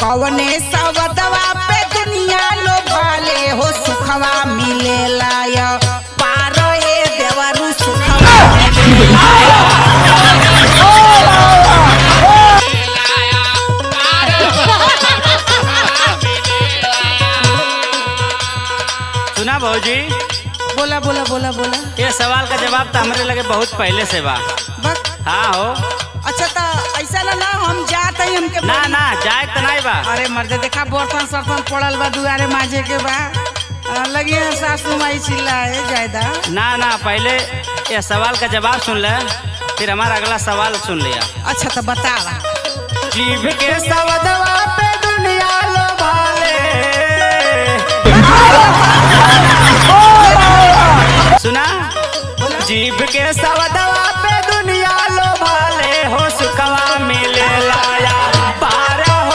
कवने सवदवा पे दुनिया लोभाले हो सुखवा मिलेला या पार हे देवरु सुखवा सुना भौजी, बोला बोला बोला बोला। ये सवाल का जवाब तो हमारे लगे बहुत पहले से बा। बस हाँ हो। अच्छा तो ऐसा ना हम जात है हमके ना ना जाए तो नहीं बा। अरे मर्दे देखा बर्तन सर्तन पड़ल बा दुआरे माजे के बा लगी सासू माई चिल्लाए जायदा। ना ना पहले ये सवाल का जवाब सुन ले, फिर हमारा अगला सवाल सुन लिया। अच्छा तो बतावा। जीभ के सवदवा